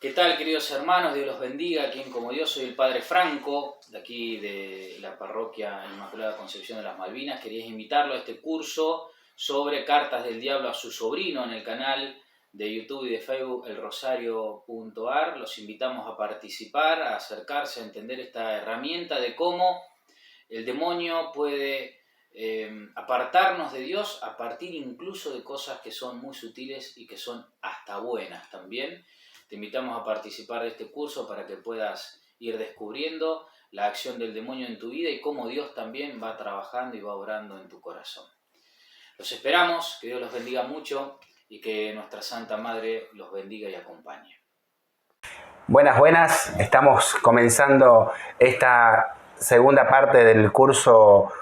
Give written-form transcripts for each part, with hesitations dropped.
¿Qué tal, queridos hermanos? Dios los bendiga. Quien como Dios, soy el Padre Franco, de aquí de la parroquia Inmaculada Concepción de las Malvinas. Quería invitarlo a este curso sobre cartas del diablo a su sobrino en el canal de YouTube y de Facebook elrosario.ar. Los invitamos a participar, a acercarse, a entender esta herramienta de cómo el demonio puede apartarnos de Dios a partir incluso de cosas que son muy sutiles y que son hasta buenas también. Te invitamos a participar de este curso para que puedas ir descubriendo la acción del demonio en tu vida y cómo Dios también va trabajando y va obrando en tu corazón. Los esperamos, que Dios los bendiga mucho y que nuestra Santa Madre los bendiga y acompañe. Buenas, estamos comenzando esta segunda parte del curso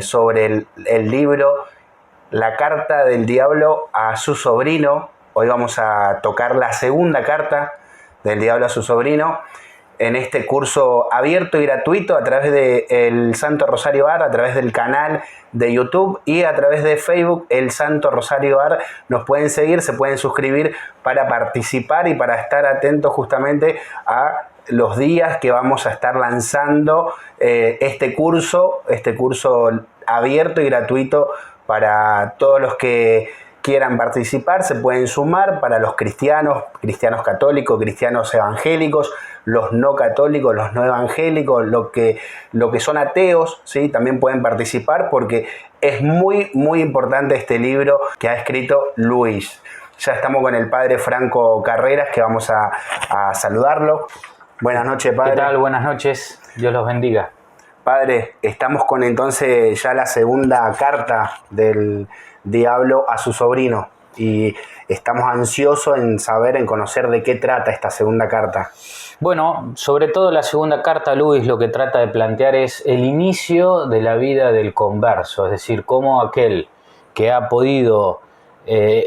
sobre el libro La carta del diablo a su sobrino. Hoy vamos a tocar la segunda carta del diablo a su sobrino en este curso abierto y gratuito a través del Santo Rosario Ar, a través del canal de YouTube y a través de Facebook, el Santo Rosario Ar. Nos pueden seguir, se pueden suscribir para participar y para estar atentos justamente a los días que vamos a estar lanzando este curso abierto y gratuito para todos los que quieran participar. Se pueden sumar para los cristianos católicos, cristianos evangélicos, los no católicos, los no evangélicos, lo que son ateos, ¿sí? También pueden participar porque es muy, muy importante este libro que ha escrito Luis. Ya estamos con el Padre Franco Carreras, que vamos a saludarlo. Buenas noches, Padre. ¿Qué tal? Buenas noches. Dios los bendiga. Padre, estamos con entonces ya la segunda carta del diablo a su sobrino y estamos ansiosos en conocer de qué trata esta segunda carta. Bueno, sobre todo la segunda carta, Luis, lo que trata de plantear es el inicio de la vida del converso, es decir, cómo aquel que ha podido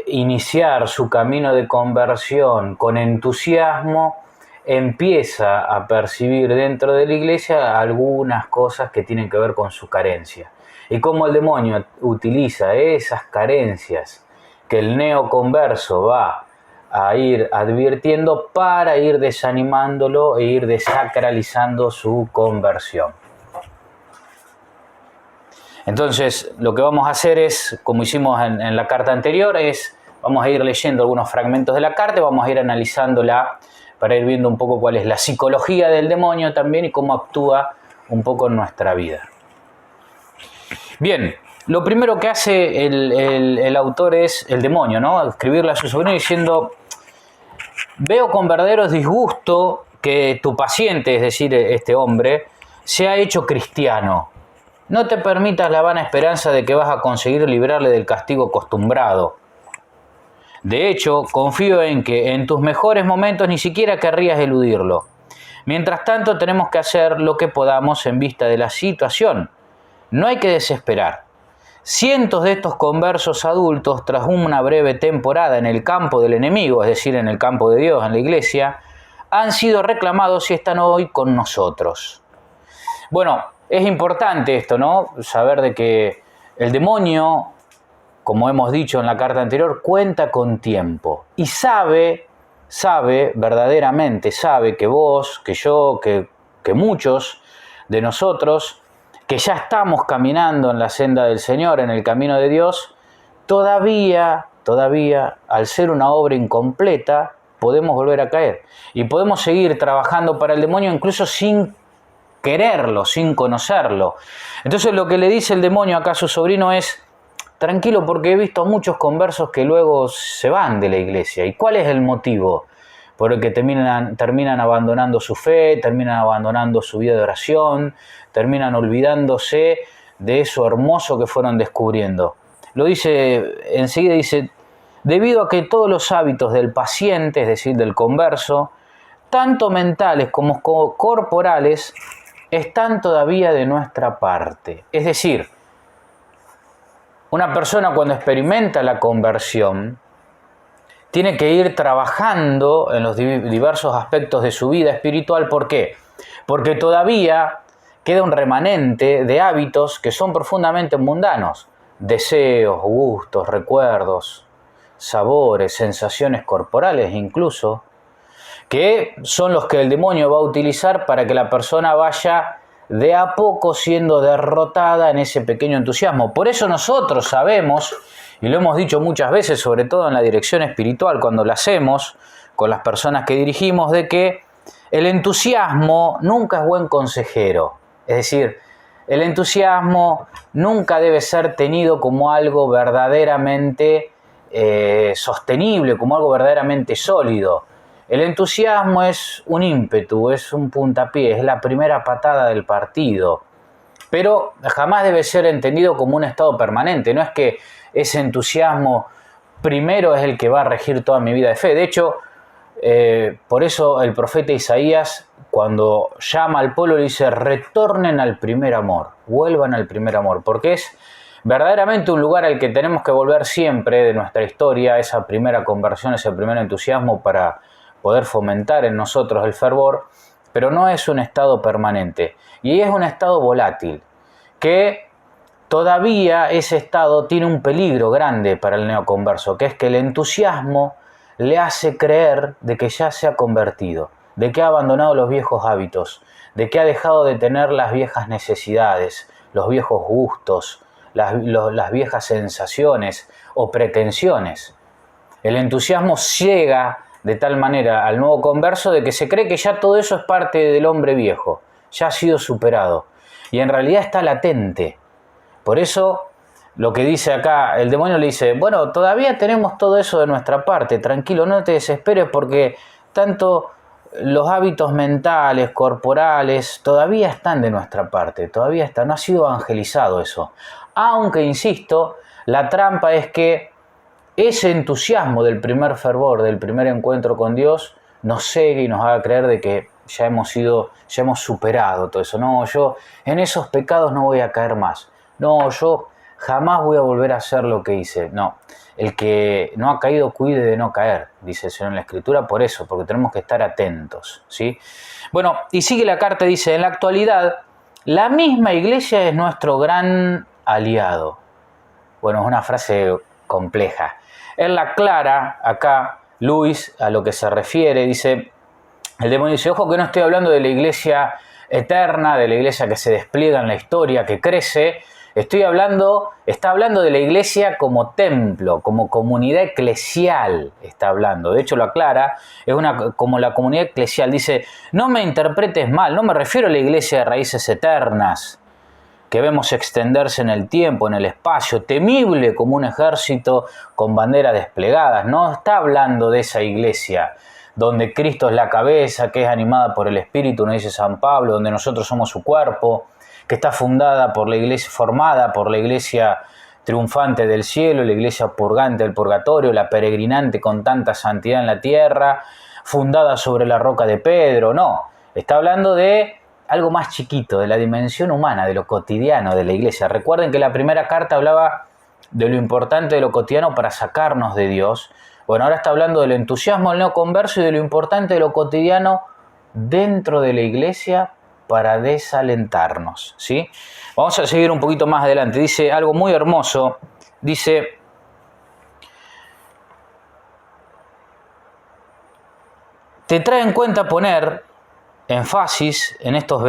iniciar su camino de conversión con entusiasmo empieza a percibir dentro de la iglesia algunas cosas que tienen que ver con su carencia. Y cómo el demonio utiliza esas carencias que el neoconverso va a ir advirtiendo para ir desanimándolo e ir desacralizando su conversión. Entonces, lo que vamos a hacer es, como hicimos en la carta anterior, vamos a ir leyendo algunos fragmentos de la carta y vamos a ir analizándola para ir viendo un poco cuál es la psicología del demonio también y cómo actúa un poco en nuestra vida. Bien, lo primero que hace el autor es el demonio, ¿no? Escribirle a su sobrino diciendo: veo con verdadero disgusto que tu paciente, es decir, este hombre, se ha hecho cristiano. No te permitas la vana esperanza de que vas a conseguir librarle del castigo acostumbrado. De hecho, confío en que en tus mejores momentos ni siquiera querrías eludirlo. Mientras tanto, tenemos que hacer lo que podamos en vista de la situación. No hay que desesperar. Cientos de estos conversos adultos, tras una breve temporada en el campo del enemigo, es decir, en el campo de Dios, en la iglesia, han sido reclamados y están hoy con nosotros. Bueno, es importante esto, ¿no? Saber de que el demonio, como hemos dicho en la carta anterior, cuenta con tiempo y sabe verdaderamente, sabe que vos, que yo, que muchos de nosotros, que ya estamos caminando en la senda del Señor, en el camino de Dios, todavía, al ser una obra incompleta, podemos volver a caer. Y podemos seguir trabajando para el demonio incluso sin quererlo, sin conocerlo. Entonces lo que le dice el demonio acá a su sobrino es: tranquilo, porque he visto a muchos conversos que luego se van de la iglesia. ¿Y cuál es el motivo? Por el que terminan abandonando su fe, terminan abandonando su vida de oración, terminan olvidándose de eso hermoso que fueron descubriendo. Lo dice, enseguida dice: debido a que todos los hábitos del paciente, es decir, del converso, tanto mentales como corporales, están todavía de nuestra parte. Es decir, una persona cuando experimenta la conversión tiene que ir trabajando en los diversos aspectos de su vida espiritual. ¿Por qué? Porque todavía queda un remanente de hábitos que son profundamente mundanos. Deseos, gustos, recuerdos, sabores, sensaciones corporales incluso, que son los que el demonio va a utilizar para que la persona vaya de a poco siendo derrotada en ese pequeño entusiasmo. Por eso nosotros sabemos, y lo hemos dicho muchas veces, sobre todo en la dirección espiritual, cuando la hacemos con las personas que dirigimos, de que el entusiasmo nunca es buen consejero. Es decir, el entusiasmo nunca debe ser tenido como algo verdaderamente sostenible, como algo verdaderamente sólido. El entusiasmo es un ímpetu, es un puntapié, es la primera patada del partido, pero jamás debe ser entendido como un estado permanente. No es que ese entusiasmo primero es el que va a regir toda mi vida de fe. De hecho, por eso el profeta Isaías, cuando llama al pueblo, le dice: retornen al primer amor, vuelvan al primer amor, porque es verdaderamente un lugar al que tenemos que volver siempre de nuestra historia, esa primera conversión, ese primer entusiasmo para poder fomentar en nosotros el fervor, pero no es un estado permanente. Y es un estado volátil, que todavía ese estado tiene un peligro grande para el neoconverso, que es que el entusiasmo le hace creer de que ya se ha convertido, de que ha abandonado los viejos hábitos, de que ha dejado de tener las viejas necesidades, los viejos gustos, las viejas sensaciones o pretensiones. El entusiasmo ciega de tal manera al nuevo converso de que se cree que ya todo eso es parte del hombre viejo, ya ha sido superado, y en realidad está latente. Por eso lo que dice acá, el demonio le dice: bueno, todavía tenemos todo eso de nuestra parte, tranquilo, no te desesperes, porque tanto los hábitos mentales, corporales, todavía están de nuestra parte, todavía está, no ha sido evangelizado eso. Aunque, insisto, la trampa es que ese entusiasmo del primer fervor, del primer encuentro con Dios, nos cegue y nos haga creer de que ya hemos superado todo eso. No, yo en esos pecados no voy a caer más. No, yo jamás voy a volver a hacer lo que hice. No, el que no ha caído cuide de no caer, dice el Señor en la Escritura, por eso, porque tenemos que estar atentos, ¿sí? Bueno, y sigue la carta, dice: en la actualidad, la misma iglesia es nuestro gran aliado. Bueno, es una frase compleja. Él la aclara acá, Luis, a lo que se refiere, dice, el demonio dice: ojo que no estoy hablando de la iglesia eterna, de la iglesia que se despliega en la historia, que crece. Está hablando de la iglesia como templo, como comunidad eclesial, está hablando. De hecho lo aclara, es como la comunidad eclesial. Dice: no me interpretes mal, no me refiero a la iglesia de raíces eternas, que vemos extenderse en el tiempo, en el espacio, temible como un ejército con banderas desplegadas. No está hablando de esa iglesia donde Cristo es la cabeza, que es animada por el Espíritu, nos dice San Pablo, donde nosotros somos su cuerpo, que está formada por la iglesia triunfante del cielo, la iglesia purgante del purgatorio, la peregrinante con tanta santidad en la tierra, fundada sobre la roca de Pedro. No, está hablando de algo más chiquito, de la dimensión humana, de lo cotidiano de la iglesia. Recuerden que la primera carta hablaba de lo importante de lo cotidiano para sacarnos de Dios. Bueno, ahora está hablando del entusiasmo del neoconverso y de lo importante de lo cotidiano dentro de la iglesia para desalentarnos, ¿sí? Vamos a seguir un poquito más adelante. Dice algo muy hermoso. Dice: te trae en cuenta poner énfasis en estos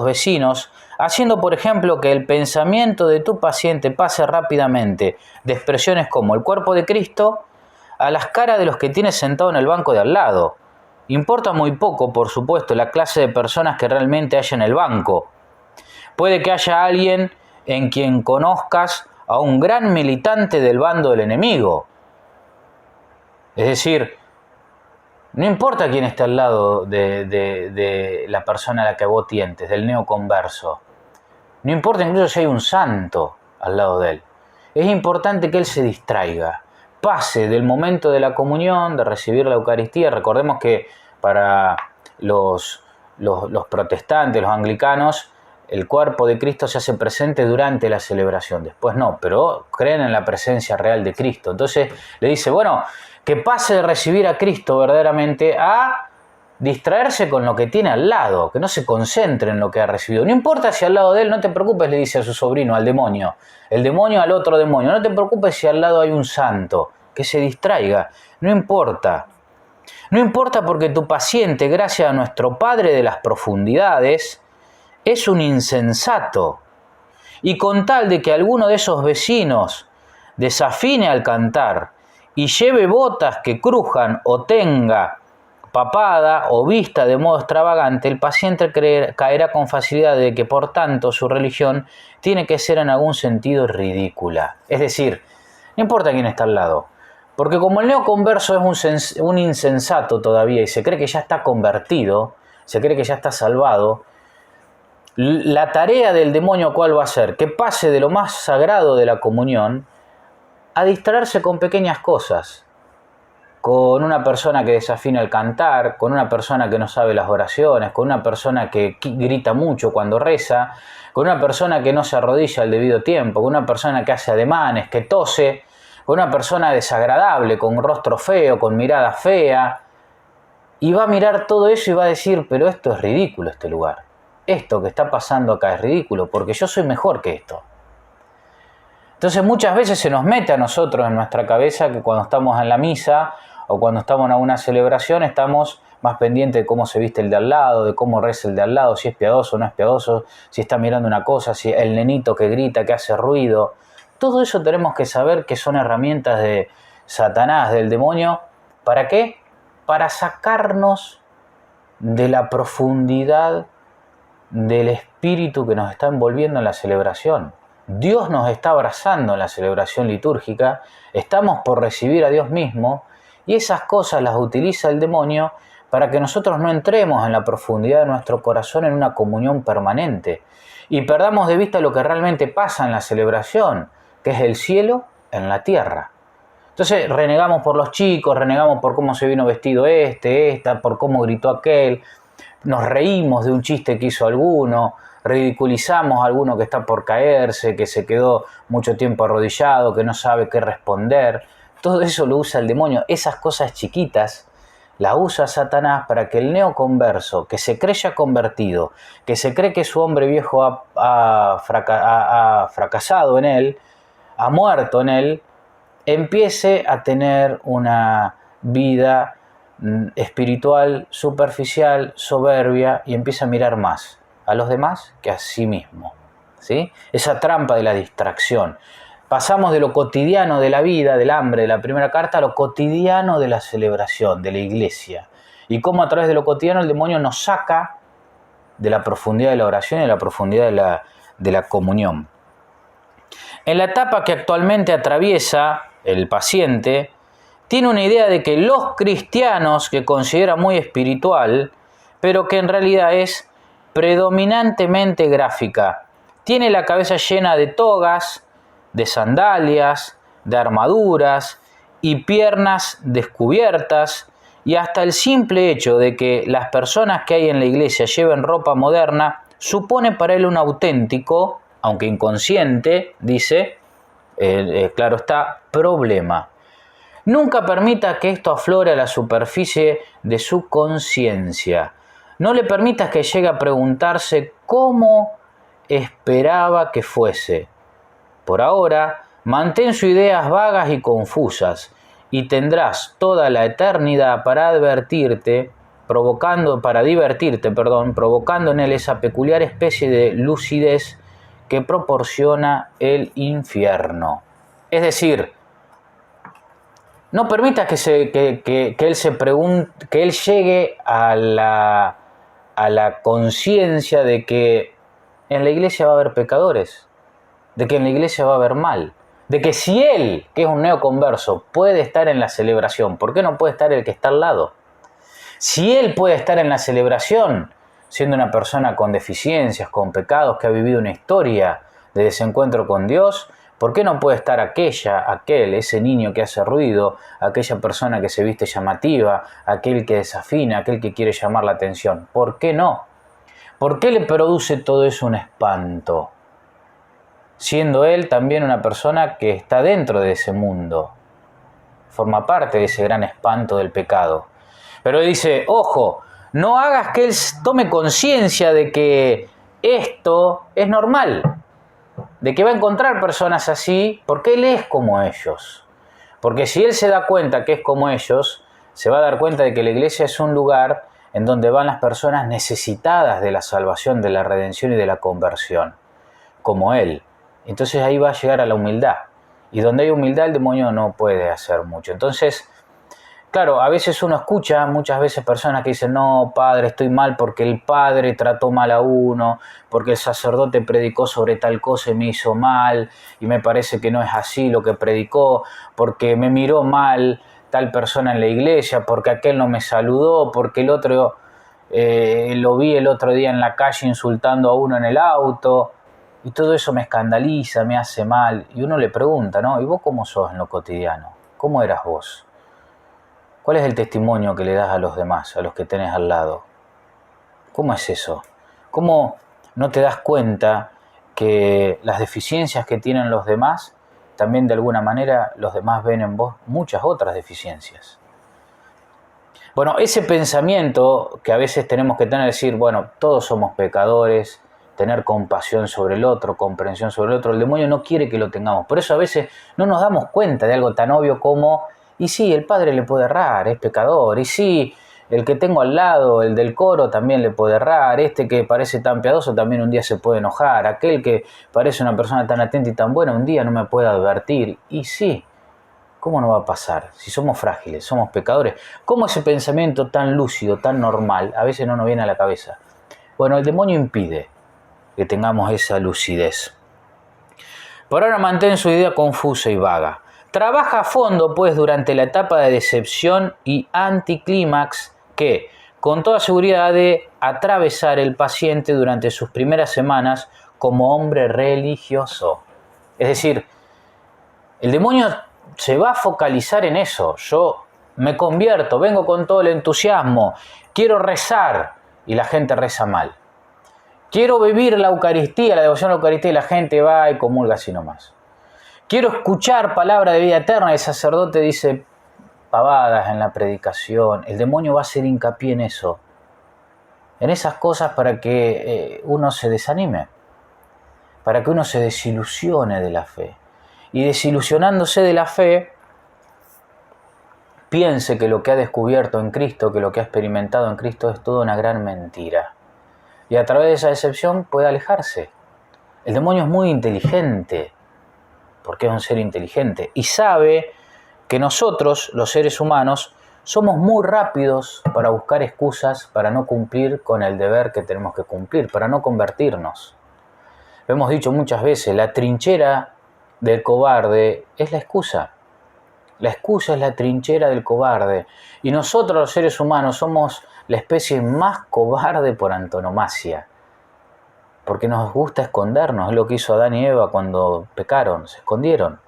vecinos, haciendo, por ejemplo, que el pensamiento de tu paciente pase rápidamente de expresiones como el cuerpo de Cristo a las caras de los que tienes sentado en el banco de al lado. Importa muy poco, por supuesto, la clase de personas que realmente haya en el banco. Puede que haya alguien en quien conozcas a un gran militante del bando del enemigo. Es decir, no importa quién esté al lado de la persona a la que vos tientes, del neoconverso. No importa incluso si hay un santo al lado de él. Es importante que él se distraiga, pase del momento de la comunión, de recibir la Eucaristía. Recordemos que para los protestantes, los anglicanos, el cuerpo de Cristo se hace presente durante la celebración. Después no, pero creen en la presencia real de Cristo. Entonces le dice, bueno, que pase de recibir a Cristo verdaderamente a distraerse con lo que tiene al lado, que no se concentre en lo que ha recibido. No importa si al lado de él, no te preocupes, le dice a su sobrino, al demonio. El demonio al otro demonio. No te preocupes si al lado hay un santo, que se distraiga. No importa. No importa porque tu paciente, gracias a nuestro Padre de las profundidades, es un insensato. Y con tal de que alguno de esos vecinos desafine al cantar y lleve botas que crujan o tenga papada o vista de modo extravagante, el paciente caerá con facilidad de que, por tanto, su religión tiene que ser en algún sentido ridícula. Es decir, no importa quién está al lado, porque como el neoconverso es un insensato todavía y se cree que ya está convertido, se cree que ya está salvado, la tarea del demonio, ¿cuál va a ser? Que pase de lo más sagrado de la comunión a distraerse con pequeñas cosas, con una persona que desafina el cantar, con una persona que no sabe las oraciones, con una persona que grita mucho cuando reza, con una persona que no se arrodilla al debido tiempo, con una persona que hace ademanes, que tose, con una persona desagradable, con rostro feo, con mirada fea, y va a mirar todo eso y va a decir, pero esto es ridículo, este lugar. Esto que está pasando acá es ridículo, porque yo soy mejor que esto. Entonces muchas veces se nos mete a nosotros en nuestra cabeza que cuando estamos en la misa o cuando estamos en alguna celebración estamos más pendientes de cómo se viste el de al lado, de cómo reza el de al lado, si es piadoso o no es piadoso, si está mirando una cosa, si el nenito que grita, que hace ruido. Todo eso tenemos que saber que son herramientas de Satanás, del demonio. ¿Para qué? Para sacarnos de la profundidad del espíritu que nos está envolviendo en la celebración. Dios nos está abrazando en la celebración litúrgica, estamos por recibir a Dios mismo y esas cosas las utiliza el demonio para que nosotros no entremos en la profundidad de nuestro corazón en una comunión permanente y perdamos de vista lo que realmente pasa en la celebración, que es el cielo en la tierra. Entonces renegamos por los chicos, renegamos por cómo se vino vestido esta, por cómo gritó aquel, nos reímos de un chiste que hizo alguno, ridiculizamos a alguno que está por caerse, que se quedó mucho tiempo arrodillado, que no sabe qué responder. Todo eso lo usa el demonio. Esas cosas chiquitas las usa Satanás para que el neoconverso, que se cree ya convertido, que se cree que su hombre viejo ha fracasado en él, ha muerto en él, empiece a tener una vida espiritual, superficial, soberbia y empieza a mirar más a los demás que a sí mismo, ¿sí? Esa trampa de la distracción. Pasamos de lo cotidiano de la vida, del hambre de la primera carta, a lo cotidiano de la celebración, de la iglesia. Y cómo a través de lo cotidiano el demonio nos saca de la profundidad de la oración y de la profundidad de la comunión. En la etapa que actualmente atraviesa el paciente, tiene una idea de que los cristianos, que considera muy espiritual, pero que en realidad es predominantemente gráfica, tiene la cabeza llena de togas, de sandalias, de armaduras y piernas descubiertas, y hasta el simple hecho de que las personas que hay en la iglesia lleven ropa moderna supone para él un auténtico, aunque inconsciente, dice, claro está, problema. Nunca permita que esto aflore a la superficie de su conciencia. No le permitas que llegue a preguntarse cómo esperaba que fuese. Por ahora, mantén sus ideas vagas y confusas y tendrás toda la eternidad para divertirte, provocando en él esa peculiar especie de lucidez que proporciona el infierno. Es decir, no permitas que él llegue a la conciencia de que en la iglesia va a haber pecadores, de que en la iglesia va a haber mal, de que si él, que es un neoconverso, puede estar en la celebración, ¿por qué no puede estar el que está al lado? Si él puede estar en la celebración, siendo una persona con deficiencias, con pecados, que ha vivido una historia de desencuentro con Dios, ¿por qué no puede estar ese niño que hace ruido, aquella persona que se viste llamativa, aquel que desafina, aquel que quiere llamar la atención? ¿Por qué no? ¿Por qué le produce todo eso un espanto? Siendo él también una persona que está dentro de ese mundo, forma parte de ese gran espanto del pecado. Pero dice, ojo, no hagas que él tome conciencia de que esto es normal, de que va a encontrar personas así porque él es como ellos. Porque si él se da cuenta que es como ellos, se va a dar cuenta de que la iglesia es un lugar en donde van las personas necesitadas de la salvación, de la redención y de la conversión, como él. Entonces ahí va a llegar a la humildad. Y donde hay humildad el demonio no puede hacer mucho. Entonces, claro, a veces uno escucha, muchas veces personas que dicen, no, padre, estoy mal porque el padre trató mal a uno, porque el sacerdote predicó sobre tal cosa y me hizo mal, y me parece que no es así lo que predicó, porque me miró mal tal persona en la iglesia, porque aquel no me saludó, porque el otro lo vi el otro día en la calle insultando a uno en el auto, y todo eso me escandaliza, me hace mal. Y uno le pregunta, ¿no? ¿Y vos cómo sos en lo cotidiano? ¿Cómo eras vos? ¿Cuál es el testimonio que le das a los demás, a los que tenés al lado? ¿Cómo es eso? ¿Cómo no te das cuenta que las deficiencias que tienen los demás, también de alguna manera los demás ven en vos muchas otras deficiencias? Bueno, ese pensamiento que a veces tenemos que tener, decir, bueno, todos somos pecadores, tener compasión sobre el otro, comprensión sobre el otro, el demonio no quiere que lo tengamos. Por eso a veces no nos damos cuenta de algo tan obvio como, y sí, el padre le puede errar, es pecador, y sí, el que tengo al lado, el del coro, también le puede errar, este que parece tan piadoso también un día se puede enojar, aquel que parece una persona tan atenta y tan buena un día no me puede advertir, y sí, ¿cómo no va a pasar? Si somos frágiles, somos pecadores, ¿cómo ese pensamiento tan lúcido, tan normal, a veces no nos viene a la cabeza? Bueno, el demonio impide que tengamos esa lucidez. Por ahora mantén su idea confusa y vaga. Trabaja a fondo, pues, durante la etapa de decepción y anticlímax que, con toda seguridad, ha de atravesar el paciente durante sus primeras semanas como hombre religioso. Es decir, el demonio se va a focalizar en eso. Yo me convierto, vengo con todo el entusiasmo, quiero rezar y la gente reza mal. Quiero vivir la Eucaristía, la devoción a la Eucaristía y la gente va y comulga así nomás. Quiero escuchar palabra de vida eterna y el sacerdote dice pavadas en la predicación. El demonio va a hacer hincapié en eso, en esas cosas para que uno se desanime, para que uno se desilusione de la fe. Y desilusionándose de la fe, piense que lo que ha descubierto en Cristo, que lo que ha experimentado en Cristo es toda una gran mentira. Y a través de esa decepción puede alejarse. El demonio es muy inteligente, porque es un ser inteligente, y sabe que nosotros, los seres humanos, somos muy rápidos para buscar excusas para no cumplir con el deber que tenemos que cumplir, para no convertirnos. Lo hemos dicho muchas veces, la trinchera del cobarde es la excusa. La excusa es la trinchera del cobarde. Y nosotros, los seres humanos, somos la especie más cobarde por antonomasia. Porque nos gusta escondernos. Es lo que hizo Adán y Eva cuando pecaron, se escondieron.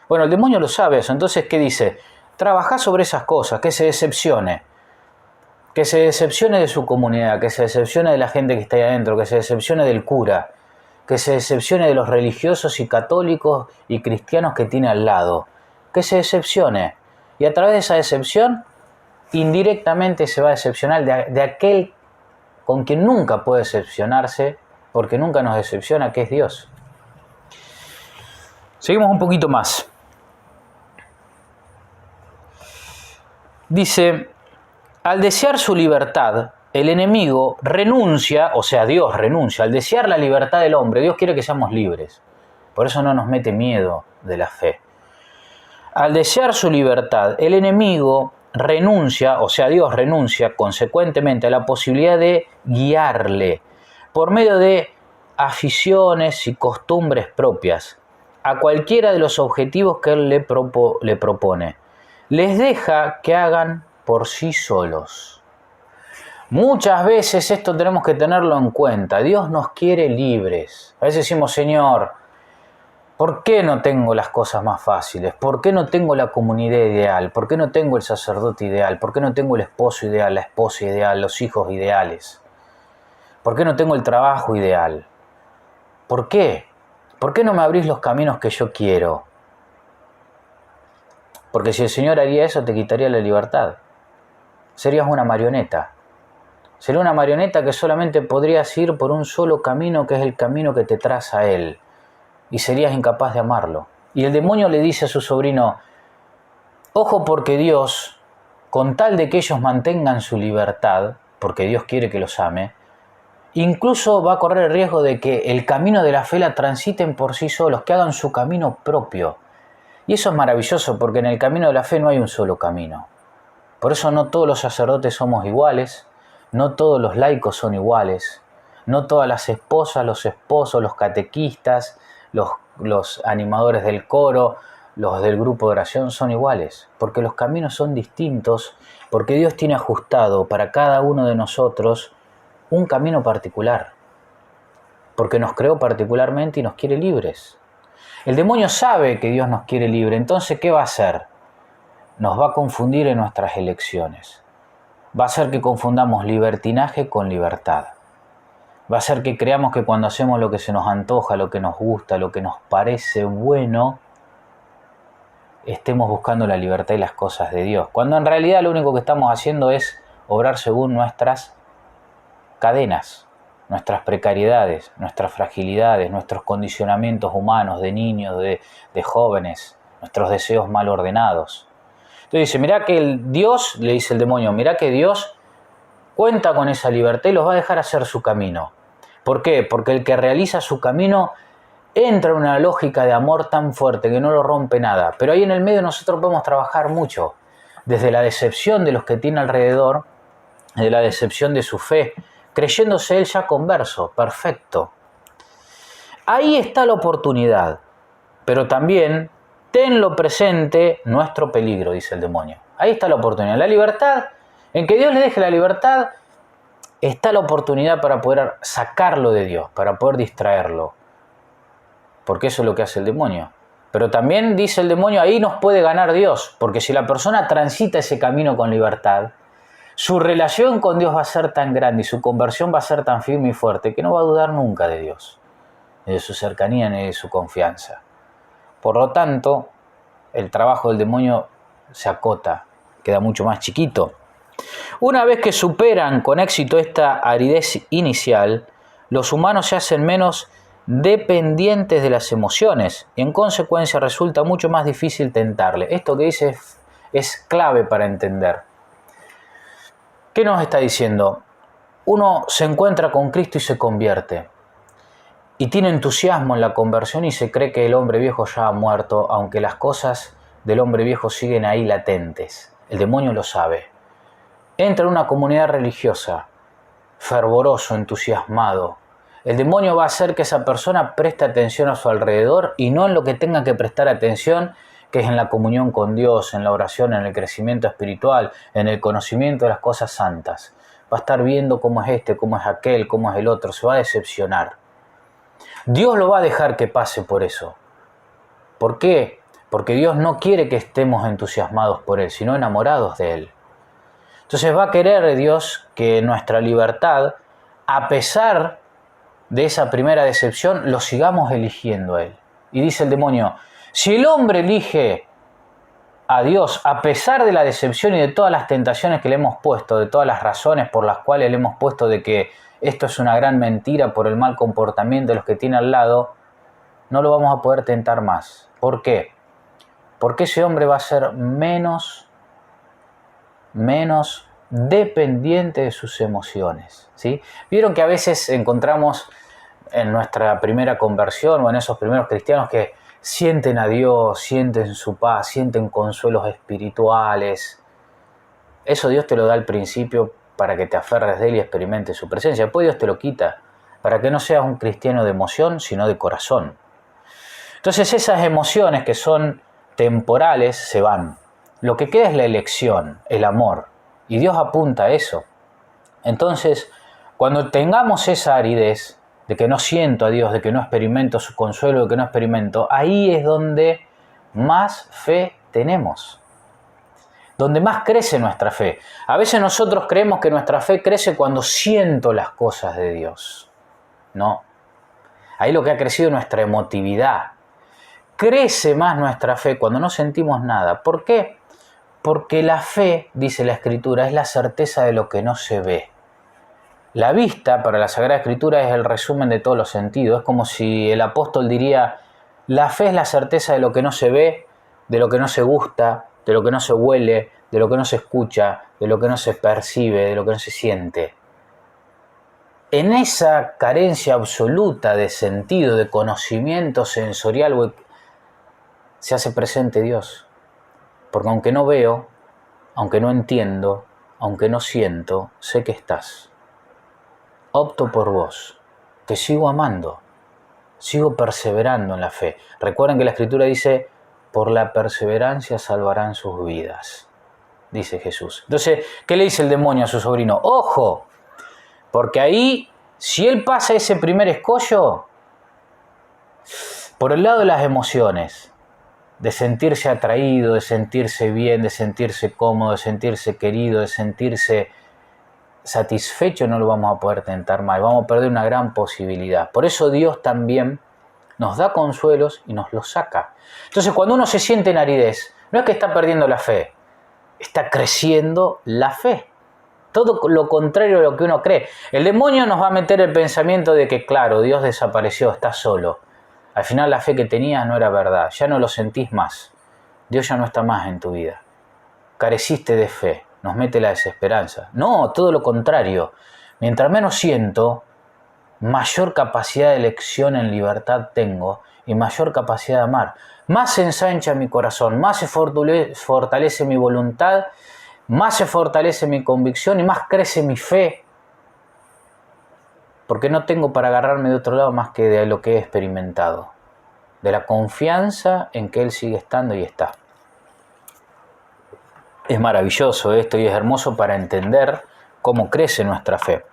Bueno, el demonio lo sabe eso. Entonces, ¿qué dice? Trabajá sobre esas cosas, que se decepcione. Que se decepcione de su comunidad, que se decepcione de la gente que está ahí adentro, que se decepcione del cura, que se decepcione de los religiosos y católicos y cristianos que tiene al lado. Que se decepcione. Y a través de esa decepción, indirectamente se va a decepcionar de aquel con quien nunca puede decepcionarse, porque nunca nos decepciona, que es Dios. Seguimos un poquito más. Dice, al desear su libertad, el enemigo renuncia, o sea, Dios renuncia, al desear la libertad del hombre, Dios quiere que seamos libres. Por eso no nos mete miedo de la fe. Al desear su libertad, el enemigo renuncia, o sea, Dios renuncia consecuentemente a la posibilidad de guiarle por medio de aficiones y costumbres propias a cualquiera de los objetivos que Él le propone. Les deja que hagan por sí solos. Muchas veces esto tenemos que tenerlo en cuenta. Dios nos quiere libres. A veces decimos, Señor, ¿por qué no tengo las cosas más fáciles? ¿Por qué no tengo la comunidad ideal? ¿Por qué no tengo el sacerdote ideal? ¿Por qué no tengo el esposo ideal, la esposa ideal, los hijos ideales? ¿Por qué no tengo el trabajo ideal? ¿Por qué? ¿Por qué no me abrís los caminos que yo quiero? Porque si el Señor haría eso, te quitaría la libertad. Serías una marioneta. Sería una marioneta que solamente podrías ir por un solo camino, que es el camino que te traza a Él. Y serías incapaz de amarlo. Y el demonio le dice a su sobrino, ojo porque Dios con tal de que ellos mantengan su libertad, porque Dios quiere que los ame, incluso va a correr el riesgo de que el camino de la fe la transiten por sí solos, que hagan su camino propio. Y eso es maravilloso, porque en el camino de la fe no hay un solo camino. Por eso no todos los sacerdotes somos iguales, no todos los laicos son iguales, no todas las esposas, los esposos, los catequistas, los animadores del coro, los del grupo de oración son iguales, porque los caminos son distintos, porque Dios tiene ajustado para cada uno de nosotros un camino particular, porque nos creó particularmente y nos quiere libres. El demonio sabe que Dios nos quiere libre, entonces ¿qué va a hacer? Nos va a confundir en nuestras elecciones. Va a hacer que confundamos libertinaje con libertad. Va a hacer que creamos que cuando hacemos lo que se nos antoja, lo que nos gusta, lo que nos parece bueno, estemos buscando la libertad y las cosas de Dios. Cuando en realidad lo único que estamos haciendo es obrar según nuestras cadenas, nuestras precariedades, nuestras fragilidades, nuestros condicionamientos humanos de niños, de jóvenes, nuestros deseos mal ordenados. Entonces dice, mirá que Dios, le dice el demonio, mirá que Dios cuenta con esa libertad y los va a dejar hacer su camino. ¿Por qué? Porque el que realiza su camino entra en una lógica de amor tan fuerte que no lo rompe nada. Pero ahí en el medio nosotros podemos trabajar mucho, desde la decepción de los que tiene alrededor, de la decepción de su fe, creyéndose él ya converso, perfecto. Ahí está la oportunidad, pero también tenlo presente nuestro peligro, dice el demonio. Ahí está la oportunidad. La libertad, en que Dios le deje la libertad, está la oportunidad para poder sacarlo de Dios, para poder distraerlo. Porque eso es lo que hace el demonio. Pero también dice el demonio, ahí nos puede ganar Dios, porque si la persona transita ese camino con libertad, su relación con Dios va a ser tan grande y su conversión va a ser tan firme y fuerte que no va a dudar nunca de Dios, ni de su cercanía, ni de su confianza. Por lo tanto, el trabajo del demonio se acota, queda mucho más chiquito. Una vez que superan con éxito esta aridez inicial, los humanos se hacen menos dependientes de las emociones y en consecuencia resulta mucho más difícil tentarle. Esto que dice es clave para entender. ¿Qué nos está diciendo? Uno se encuentra con Cristo y se convierte. Y tiene entusiasmo en la conversión y se cree que el hombre viejo ya ha muerto, aunque las cosas del hombre viejo siguen ahí latentes. El demonio lo sabe. Entra en una comunidad religiosa, fervoroso, entusiasmado. El demonio va a hacer que esa persona preste atención a su alrededor y no en lo que tenga que prestar atención, que es en la comunión con Dios, en la oración, en el crecimiento espiritual, en el conocimiento de las cosas santas. Va a estar viendo cómo es este, cómo es aquel, cómo es el otro, se va a decepcionar. Dios lo va a dejar que pase por eso. ¿Por qué? Porque Dios no quiere que estemos entusiasmados por Él, sino enamorados de Él. Entonces va a querer Dios que nuestra libertad, a pesar de esa primera decepción, lo sigamos eligiendo a Él. Y dice el demonio, si el hombre elige a Dios, a pesar de la decepción y de todas las tentaciones que le hemos puesto, de todas las razones por las cuales le hemos puesto de que esto es una gran mentira por el mal comportamiento de los que tiene al lado, no lo vamos a poder tentar más. ¿Por qué? Porque ese hombre va a ser menos dependiente de sus emociones, ¿sí? Vieron que a veces encontramos en nuestra primera conversión o en esos primeros cristianos que sienten a Dios, sienten su paz, sienten consuelos espirituales. Eso Dios te lo da al principio para que te aferres de Él y experimentes su presencia. Después Dios te lo quita, para que no seas un cristiano de emoción, sino de corazón. Entonces esas emociones que son temporales se van. Lo que queda es la elección, el amor. Y Dios apunta a eso. Entonces, cuando tengamos esa aridez de que no siento a Dios, de que no experimento su consuelo, de que no experimento, ahí es donde más fe tenemos. Donde más crece nuestra fe. A veces nosotros creemos que nuestra fe crece cuando siento las cosas de Dios. No. Ahí lo que ha crecido es nuestra emotividad. Crece más nuestra fe cuando no sentimos nada. ¿Por qué? Porque la fe, dice la Escritura, es la certeza de lo que no se ve. La vista, para la Sagrada Escritura, es el resumen de todos los sentidos. Es como si el apóstol diría, la fe es la certeza de lo que no se ve, de lo que no se gusta, de lo que no se huele, de lo que no se escucha, de lo que no se percibe, de lo que no se siente. En esa carencia absoluta de sentido, de conocimiento sensorial, se hace presente Dios. Porque aunque no veo, aunque no entiendo, aunque no siento, sé que estás. Opto por vos, te sigo amando, sigo perseverando en la fe. Recuerden que la Escritura dice, por la perseverancia salvarán sus vidas, dice Jesús. Entonces, ¿qué le dice el demonio a su sobrino? ¡Ojo! Porque ahí, si él pasa ese primer escollo, por el lado de las emociones, de sentirse atraído, de sentirse bien, de sentirse cómodo, de sentirse querido, de sentirse satisfecho, no lo vamos a poder tentar más, vamos a perder una gran posibilidad. Por eso Dios también nos da consuelos y nos los saca. Entonces, cuando uno se siente en aridez, no es que está perdiendo la fe, está creciendo la fe. Todo lo contrario a lo que uno cree. El demonio nos va a meter el pensamiento de que, claro, Dios desapareció, está solo. Al final la fe que tenías no era verdad, ya no lo sentís más. Dios ya no está más en tu vida. Careciste de fe, nos mete la desesperanza. No, todo lo contrario. Mientras menos siento, mayor capacidad de elección en libertad tengo y mayor capacidad de amar. Más se ensancha mi corazón, más se fortalece mi voluntad, más se fortalece mi convicción y más crece mi fe. Porque no tengo para agarrarme de otro lado más que de lo que he experimentado. De la confianza en que Él sigue estando y está. Es maravilloso esto y es hermoso para entender cómo crece nuestra fe.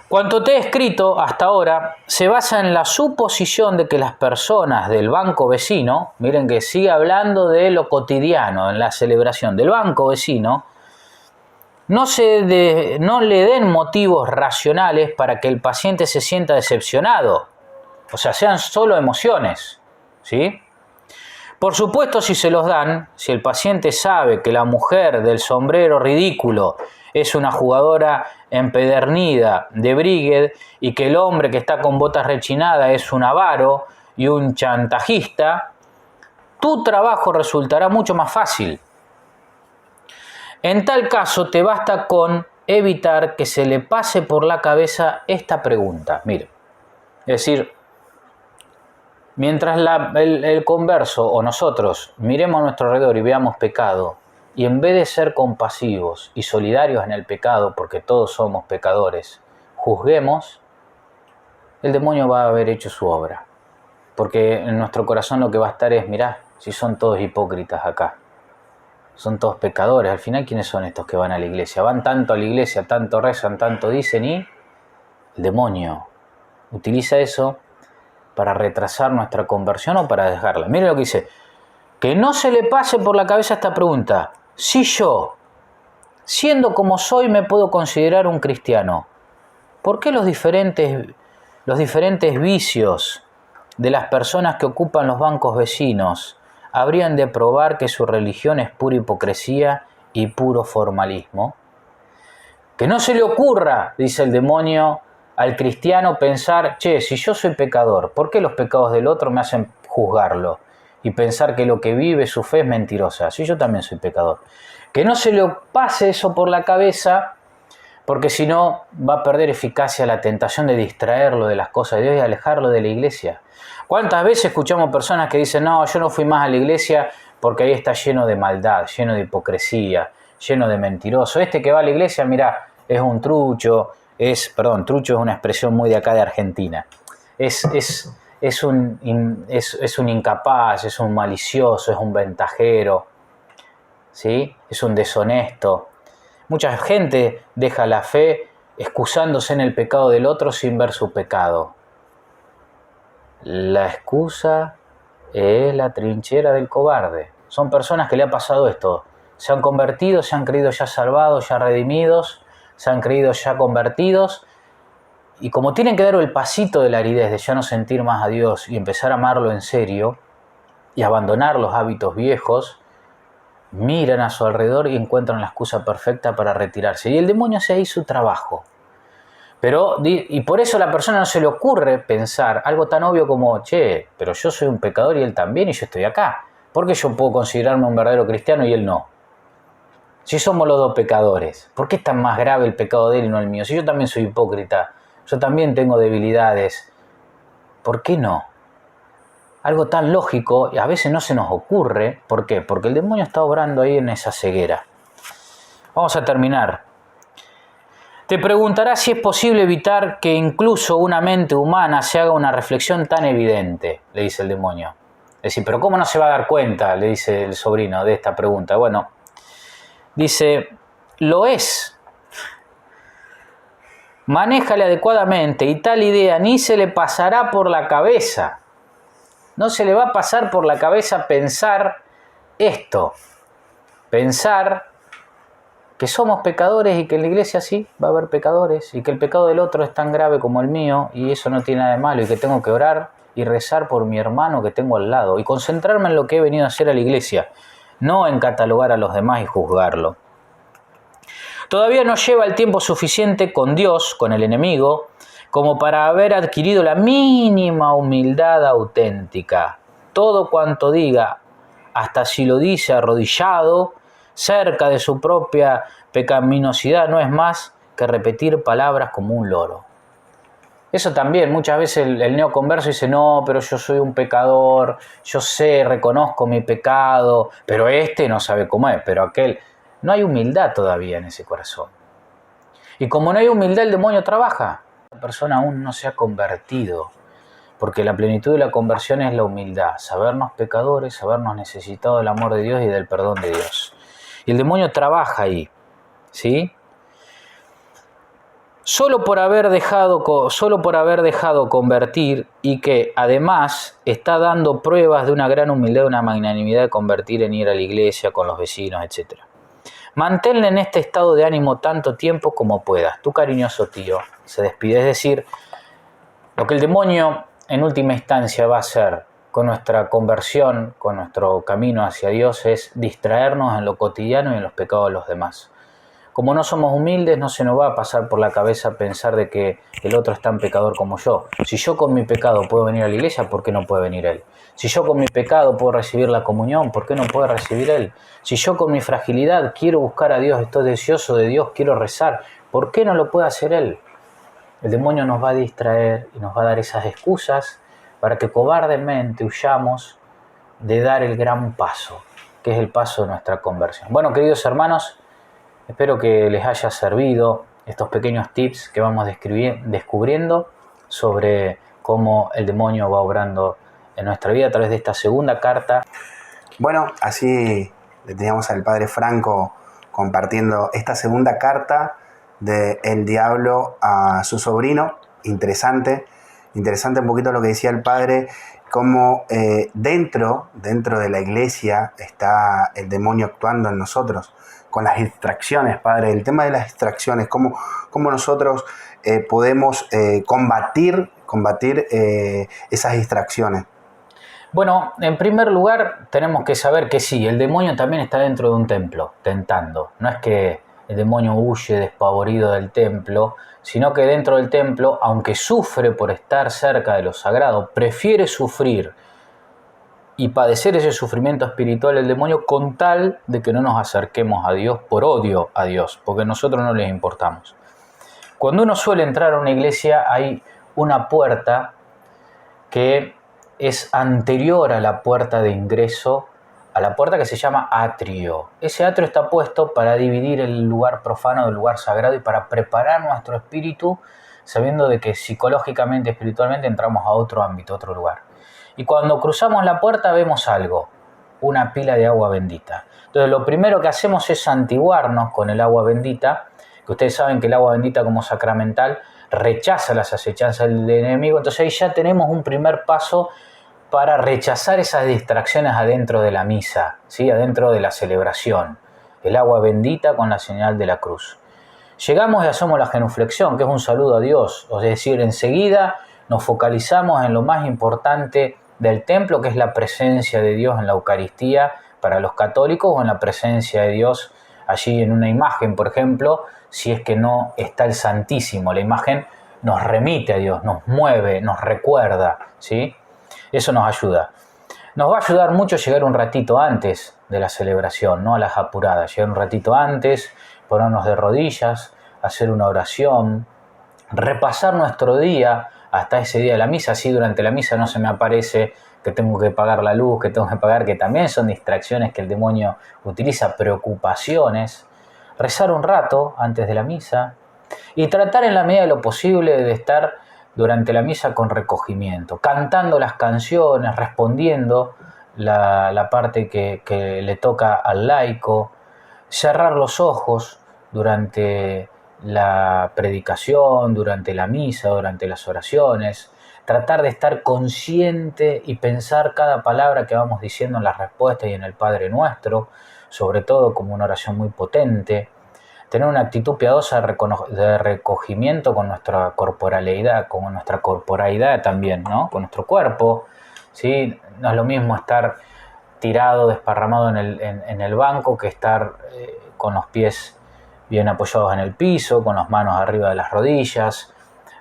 Cuanto te he escrito hasta ahora se basa en la suposición de que las personas del banco vecino, miren que sigue hablando de lo cotidiano en la celebración del banco vecino, no le den motivos racionales para que el paciente se sienta decepcionado. O sea, sean solo emociones, ¿sí? Por supuesto, si se los dan, si el paciente sabe que la mujer del sombrero ridículo es una jugadora empedernida de brígued y que el hombre que está con botas rechinadas es un avaro y un chantajista, tu trabajo resultará mucho más fácil. En tal caso, te basta con evitar que se le pase por la cabeza esta pregunta. Mire, es decir, mientras el converso o nosotros miremos a nuestro alrededor y veamos pecado, y en vez de ser compasivos y solidarios en el pecado, porque todos somos pecadores, juzguemos, el demonio va a haber hecho su obra. Porque en nuestro corazón lo que va a estar es, mirá, si son todos hipócritas acá, son todos pecadores, al final ¿quiénes son estos que van a la iglesia? Van tanto a la iglesia, tanto rezan, tanto dicen, y el demonio utiliza eso para retrasar nuestra conversión o para dejarla. Miren lo que dice, que no se le pase por la cabeza esta pregunta, si yo, siendo como soy, me puedo considerar un cristiano, ¿por qué los diferentes vicios de las personas que ocupan los bancos vecinos habrían de probar que su religión es pura hipocresía y puro formalismo? Que no se le ocurra, dice el demonio, al cristiano pensar, che, si yo soy pecador, ¿por qué los pecados del otro me hacen juzgarlo? Y pensar que lo que vive su fe es mentirosa, si yo también soy pecador. Que no se le pase eso por la cabeza, porque si no va a perder eficacia la tentación de distraerlo de las cosas de Dios y alejarlo de la iglesia. ¿Cuántas veces escuchamos personas que dicen, no, yo no fui más a la iglesia porque ahí está lleno de maldad, lleno de hipocresía, lleno de mentiroso? Este que va a la iglesia, mirá, es un trucho, trucho es una expresión muy de acá de Argentina. Es un incapaz, es un malicioso, es un ventajero, ¿sí? Es un deshonesto. Mucha gente deja la fe excusándose en el pecado del otro sin ver su pecado. La excusa es la trinchera del cobarde. Son personas que le ha pasado esto. Se han convertido, se han creído ya salvados, ya redimidos, se han creído ya convertidos. Y como tienen que dar el pasito de la aridez, de ya no sentir más a Dios y empezar a amarlo en serio y abandonar los hábitos viejos, miran a su alrededor y encuentran la excusa perfecta para retirarse. Y el demonio hace ahí su trabajo. Y por eso a la persona no se le ocurre pensar algo tan obvio como, che, pero yo soy un pecador y él también y yo estoy acá. ¿Por qué yo puedo considerarme un verdadero cristiano y él no? Si somos los dos pecadores, ¿por qué es tan más grave el pecado de él y no el mío? Si yo también soy hipócrita, yo también tengo debilidades, ¿por qué no? Algo tan lógico y a veces no se nos ocurre. ¿Por qué? Porque el demonio está obrando ahí en esa ceguera. Vamos a terminar. Te preguntarás si es posible evitar que incluso una mente humana se haga una reflexión tan evidente, le dice el demonio. Es decir, pero ¿cómo no se va a dar cuenta?, le dice el sobrino, de esta pregunta. Bueno, dice, lo es. Manéjale adecuadamente y tal idea ni se le pasará por la cabeza. No se le va a pasar por la cabeza pensar esto. Pensar que somos pecadores y que en la iglesia sí va a haber pecadores y que el pecado del otro es tan grave como el mío y eso no tiene nada de malo y que tengo que orar y rezar por mi hermano que tengo al lado y concentrarme en lo que he venido a hacer a la iglesia, no en catalogar a los demás y juzgarlo. Todavía no lleva el tiempo suficiente con Dios, con el enemigo, como para haber adquirido la mínima humildad auténtica. Todo cuanto diga, hasta si lo dice arrodillado, cerca de su propia pecaminosidad, no es más que repetir palabras como un loro. Eso también, muchas veces el neoconverso dice, no, pero yo soy un pecador, yo sé, reconozco mi pecado, pero este no sabe cómo es, pero aquel... No hay humildad todavía en ese corazón. Y como no hay humildad, el demonio trabaja. La persona aún no se ha convertido, porque la plenitud de la conversión es la humildad, sabernos pecadores, sabernos necesitados del amor de Dios y del perdón de Dios. Y el demonio trabaja ahí, ¿sí? Solo por haber dejado convertir y que además está dando pruebas de una gran humildad, una magnanimidad de convertir en ir a la iglesia con los vecinos, etc. Manténle en este estado de ánimo tanto tiempo como puedas. Tu cariñoso tío se despide. Es decir, lo que el demonio en última instancia va a hacer con nuestra conversión, con nuestro camino hacia Dios, es distraernos en lo cotidiano y en los pecados de los demás. Como no somos humildes, no se nos va a pasar por la cabeza pensar de que el otro es tan pecador como yo. Si yo con mi pecado puedo venir a la iglesia, ¿por qué no puede venir él? Si yo con mi pecado puedo recibir la comunión, ¿por qué no puede recibir él? Si yo con mi fragilidad quiero buscar a Dios, estoy deseoso de Dios, quiero rezar, ¿por qué no lo puede hacer él? El demonio nos va a distraer y nos va a dar esas excusas para que cobardemente huyamos de dar el gran paso, que es el paso de nuestra conversión. Bueno, queridos hermanos, espero que les haya servido estos pequeños tips que vamos descubriendo sobre cómo el demonio va obrando en nuestra vida a través de esta segunda carta. Bueno, así le teníamos al padre Franco compartiendo esta segunda carta del diablo a su sobrino. Interesante un poquito lo que decía el padre, cómo dentro de la iglesia está el demonio actuando en nosotros, con las distracciones, padre. El tema de las distracciones, cómo nosotros podemos combatir esas distracciones. Bueno, en primer lugar tenemos que saber que sí, el demonio también está dentro de un templo, tentando. No es que el demonio huye despavorido del templo, sino que dentro del templo, aunque sufre por estar cerca de lo sagrado, prefiere sufrir y padecer ese sufrimiento espiritual del demonio con tal de que no nos acerquemos a Dios por odio a Dios, porque nosotros no les importamos. Cuando uno suele entrar a una iglesia hay una puerta que es anterior a la puerta de ingreso, a la puerta que se llama atrio. Ese atrio está puesto para dividir el lugar profano del lugar sagrado y para preparar nuestro espíritu, sabiendo de que psicológicamente, espiritualmente entramos a otro ámbito, a otro lugar. Y cuando cruzamos la puerta vemos algo, una pila de agua bendita. Entonces lo primero que hacemos es santiguarnos con el agua bendita, que ustedes saben que el agua bendita como sacramental rechaza las acechanzas del enemigo, entonces ahí ya tenemos un primer paso para rechazar esas distracciones adentro de la misa, ¿sí? Adentro de la celebración, el agua bendita con la señal de la cruz. Llegamos y hacemos la genuflexión, que es un saludo a Dios, es decir, enseguida nos focalizamos en lo más importante del templo, que es la presencia de Dios en la Eucaristía para los católicos, o en la presencia de Dios allí en una imagen, por ejemplo, si es que no está el Santísimo. La imagen nos remite a Dios, nos mueve, nos recuerda, ¿sí? Eso nos ayuda. Nos va a ayudar mucho llegar un ratito antes de la celebración, no a las apuradas. Llegar un ratito antes, ponernos de rodillas, hacer una oración, repasar nuestro día hasta ese día de la misa. Así durante la misa no se me aparece que tengo que pagar la luz, que tengo que pagar, que también son distracciones que el demonio utiliza, preocupaciones. Rezar un rato antes de la misa y tratar en la medida de lo posible de estar durante la misa con recogimiento, cantando las canciones, respondiendo la parte que le toca al laico, cerrar los ojos durante la predicación, durante la misa, durante las oraciones, tratar de estar consciente y pensar cada palabra que vamos diciendo en las respuestas y en el Padre Nuestro, sobre todo como una oración muy potente, tener una actitud piadosa de recogimiento con nuestra corporalidad, también, ¿no? Con nuestro cuerpo, ¿sí? No es lo mismo estar tirado, desparramado en el banco que estar con los pies bien apoyados en el piso, con las manos arriba de las rodillas,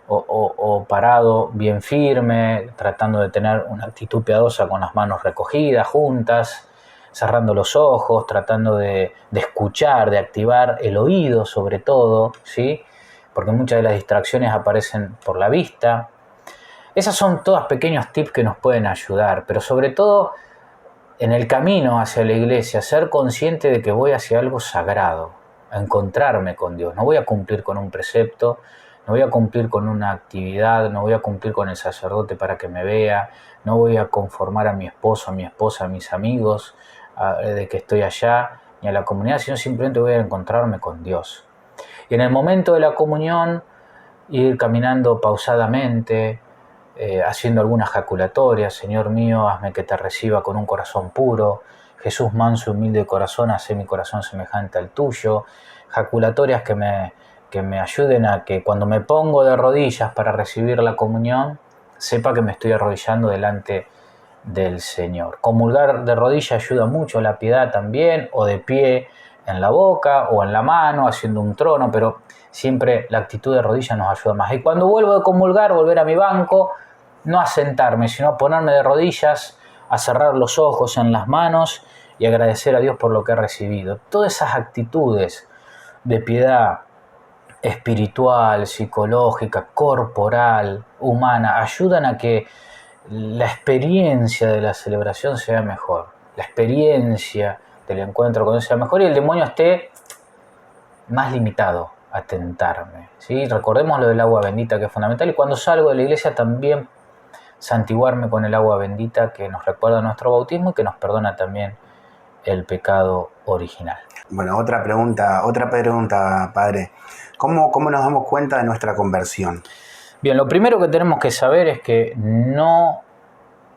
o parado bien firme, tratando de tener una actitud piadosa con las manos recogidas, juntas, cerrando los ojos, tratando de escuchar, de activar el oído sobre todo, ¿sí? Porque muchas de las distracciones aparecen por la vista. Esas son todas pequeños tips que nos pueden ayudar, pero sobre todo en el camino hacia la iglesia, ser consciente de que voy hacia algo sagrado, a encontrarme con Dios. No voy a cumplir con un precepto, no voy a cumplir con una actividad, no voy a cumplir con el sacerdote para que me vea, no voy a conformar a mi esposo, a mi esposa, a mis amigos de que estoy allá, ni a la comunidad, sino simplemente voy a encontrarme con Dios. Y en el momento de la comunión, ir caminando pausadamente, haciendo algunas jaculatorias. Señor mío, hazme que te reciba con un corazón puro. Jesús manso y humilde de corazón, hace mi corazón semejante al tuyo. Jaculatorias que me ayuden a que cuando me pongo de rodillas para recibir la comunión, sepa que me estoy arrodillando delante del Señor. Comulgar de rodillas ayuda mucho a la piedad también, o de pie en la boca o en la mano, haciendo un trono, pero siempre la actitud de rodillas nos ayuda más. Y cuando vuelvo de comulgar, volver a mi banco, no a sentarme, sino a ponerme de rodillas, a cerrar los ojos en las manos y agradecer a Dios por lo que he recibido. Todas esas actitudes de piedad espiritual, psicológica, corporal, humana, ayudan a que la experiencia de la celebración sea mejor, la experiencia del encuentro con Dios sea mejor y el demonio esté más limitado a tentarme, ¿sí? Recordemos lo del agua bendita, que es fundamental, y cuando salgo de la iglesia también santiguarme con el agua bendita que nos recuerda nuestro bautismo y que nos perdona también el pecado original. Bueno, otra pregunta, padre. ¿Cómo nos damos cuenta de nuestra conversión? Bien, lo primero que tenemos que saber es que no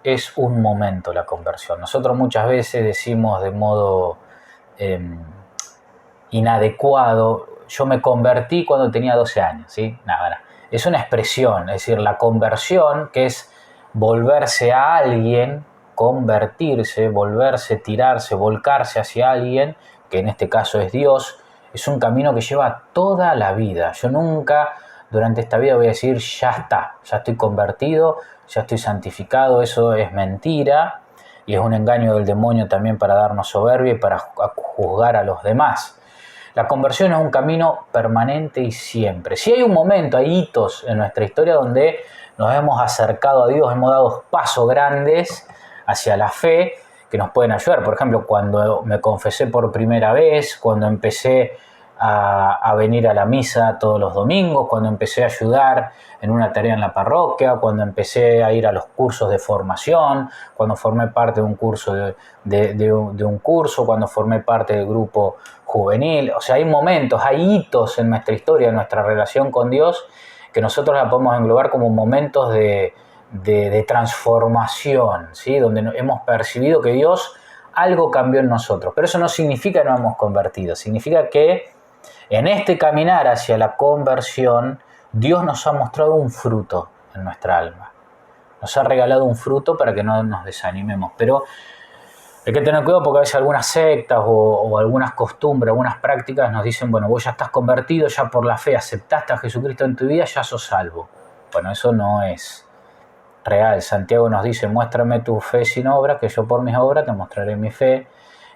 es un momento la conversión. Nosotros muchas veces decimos de modo inadecuado, yo me convertí cuando tenía 12 años, ¿sí? Nada. Es una expresión, es decir, la conversión, que es volverse a alguien, convertirse, volverse, tirarse, volcarse hacia alguien, que en este caso es Dios, es un camino que lleva toda la vida. Yo nunca durante esta vida voy a decir, ya está, ya estoy convertido, ya estoy santificado. Eso es mentira y es un engaño del demonio también para darnos soberbia y para juzgar a los demás. La conversión es un camino permanente y siempre. Si hay un momento, hay hitos en nuestra historia donde nos hemos acercado a Dios, hemos dado pasos grandes hacia la fe que nos pueden ayudar. Por ejemplo, cuando me confesé por primera vez, cuando empecé a venir a la misa todos los domingos, cuando empecé a ayudar en una tarea en la parroquia, cuando empecé a ir a los cursos de formación, cuando formé parte de un curso de un curso, cuando formé parte del grupo juvenil. O sea, hay momentos, hay hitos en nuestra historia, en nuestra relación con Dios, que nosotros la podemos englobar como momentos de transformación, ¿sí? Donde hemos percibido que Dios algo cambió en nosotros. Pero eso no significa que no hemos convertido, significa que en este caminar hacia la conversión, Dios nos ha mostrado un fruto en nuestra alma. Nos ha regalado un fruto para que no nos desanimemos. Pero hay que tener cuidado porque a veces algunas sectas o algunas costumbres, algunas prácticas nos dicen, bueno, vos ya estás convertido, ya por la fe aceptaste a Jesucristo en tu vida, ya sos salvo. Bueno, eso no es real. Santiago nos dice, muéstrame tu fe sin obras, que yo por mis obras te mostraré mi fe.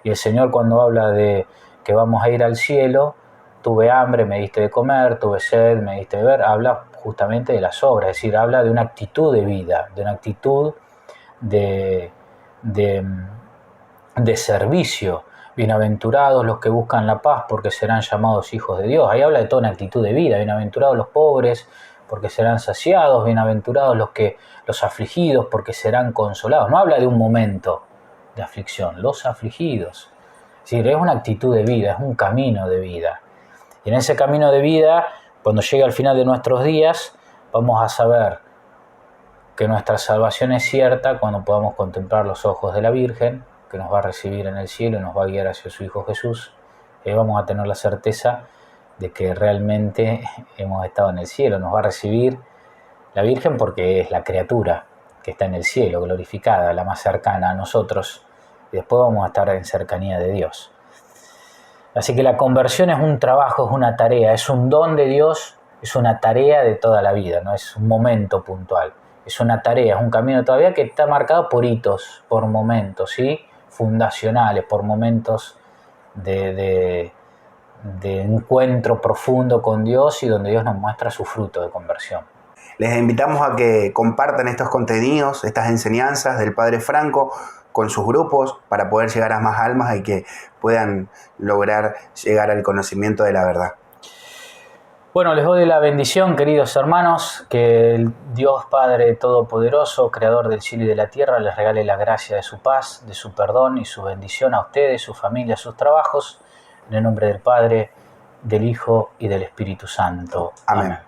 Y el Señor, cuando habla de que vamos a ir al cielo, tuve hambre, me diste de comer, tuve sed, me diste de beber, habla justamente de las obras, es decir, habla de una actitud de vida, de una actitud de servicio. Bienaventurados los que buscan la paz, porque serán llamados hijos de Dios. Ahí habla de toda una actitud de vida. Bienaventurados los pobres, porque serán saciados. Bienaventurados los afligidos, porque serán consolados. No habla de un momento de aflicción, los afligidos. Es decir, es una actitud de vida, es un camino de vida. Y en ese camino de vida, cuando llegue al final de nuestros días, vamos a saber que nuestra salvación es cierta cuando podamos contemplar los ojos de la Virgen, que nos va a recibir en el cielo y nos va a guiar hacia su Hijo Jesús. Y vamos a tener la certeza de que realmente hemos estado en el cielo. Nos va a recibir la Virgen porque es la criatura que está en el cielo, glorificada, la más cercana a nosotros. Y después vamos a estar en cercanía de Dios. Así que la conversión es un trabajo, es una tarea, es un don de Dios, es una tarea de toda la vida, no es un momento puntual. Es una tarea, es un camino todavía que está marcado por hitos, por momentos, ¿sí? Fundacionales, por momentos de encuentro profundo con Dios y donde Dios nos muestra su fruto de conversión. Les invitamos a que compartan estos contenidos, estas enseñanzas del Padre Franco con sus grupos para poder llegar a más almas y que puedan lograr llegar al conocimiento de la verdad. Bueno, les doy la bendición, queridos hermanos, que el Dios Padre Todopoderoso, Creador del cielo y de la tierra, les regale la gracia de su paz, de su perdón y su bendición a ustedes, su familia, sus trabajos, en el nombre del Padre, del Hijo y del Espíritu Santo. Amén.